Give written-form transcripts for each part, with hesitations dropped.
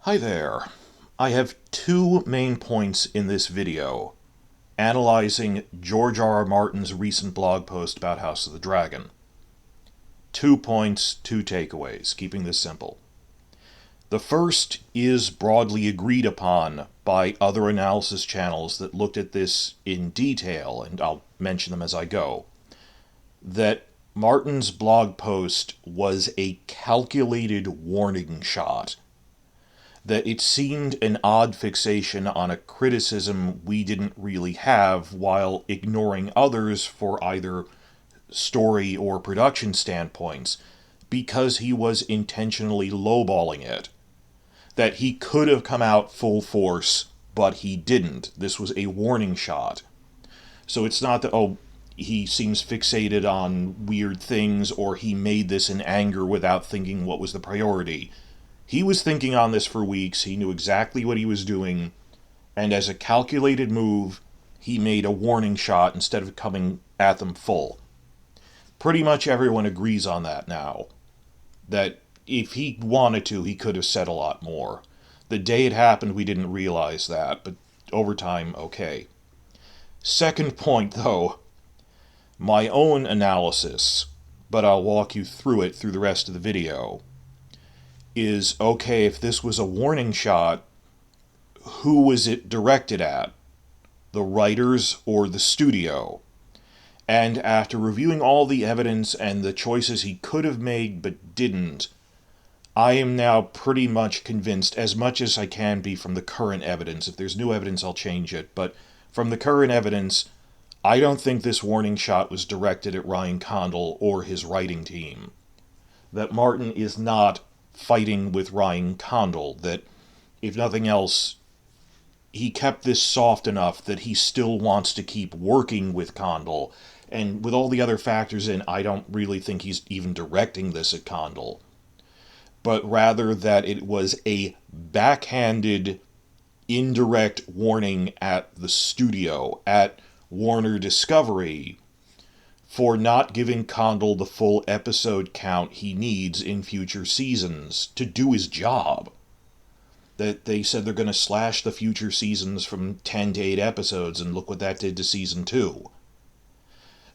Hi there. I have two main points in this video, analyzing George R. R. Martin's recent blog post about House of the Dragon. 2 points, 2 takeaways, keeping this simple. The first is broadly agreed upon by other analysis channels that looked at this in detail, and I'll mention them as I go, that Martin's blog post was a calculated warning shot, that it seemed an odd fixation on a criticism we didn't really have while ignoring others for either story or production standpoints, because he was intentionally lowballing it. That he could have come out full force, but he didn't. This was a warning shot. So it's not that, he seems fixated on weird things, or he made this in anger without thinking what was the priority. He was thinking on this for weeks, he knew exactly what he was doing, and as a calculated move, he made a warning shot instead of coming at them full. Pretty much everyone agrees on that now. That if he wanted to, he could have said a lot more. The day it happened, we didn't realize that, but over time, okay. Second point, though, my own analysis, but I'll walk you through it through the rest of the video, is, okay, if this was a warning shot, who was it directed at? The writers or the studio? And after reviewing all the evidence and the choices he could have made but didn't, I am now pretty much convinced, as much as I can be from the current evidence. If there's new evidence, I'll change it. But from the current evidence, I don't think this warning shot was directed at Ryan Condal or his writing team. That Martin is not fighting with Ryan Condal. That, if nothing else, he kept this soft enough that he still wants to keep working with Condal. And with all the other factors in, I don't really think he's even directing this at Condal. But rather that it was a backhanded, indirect warning at the studio, at Warner Discovery, for not giving Condal the full episode count he needs in future seasons to do his job. That they said they're going to slash the future seasons from 10 to 8 episodes, and look what that did to season 2.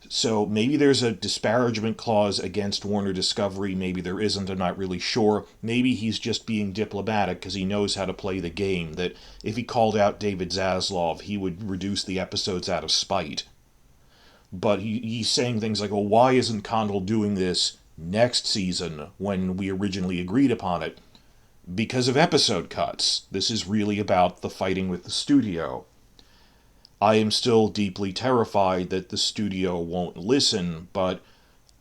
So maybe there's a disparagement clause against Warner Discovery, maybe there isn't, I'm not really sure. Maybe he's just being diplomatic because he knows how to play the game, that if he called out David Zaslav, he would reduce the episodes out of spite. But he's saying things like, well, why isn't Condal doing this next season when we originally agreed upon it? Because of episode cuts. This is really about the fighting with the studio. I am still deeply terrified that the studio won't listen, but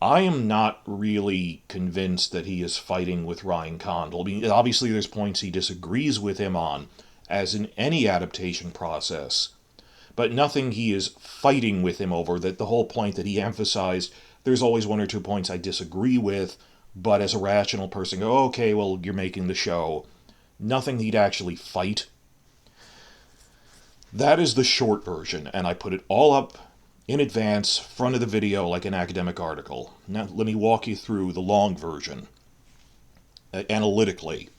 I am not really convinced that he is fighting with Ryan Condal. I mean, obviously there's points he disagrees with him on, as in any adaptation process, but nothing he is fighting with him over. That the whole point that he emphasized, there's always 1 or 2 points I disagree with, but as a rational person, go, okay, well, you're making the show. Nothing he'd actually fight. That is the short version, and I put it all up in advance, front of the video, like an academic article. Now, let me walk you through the long version, analytically.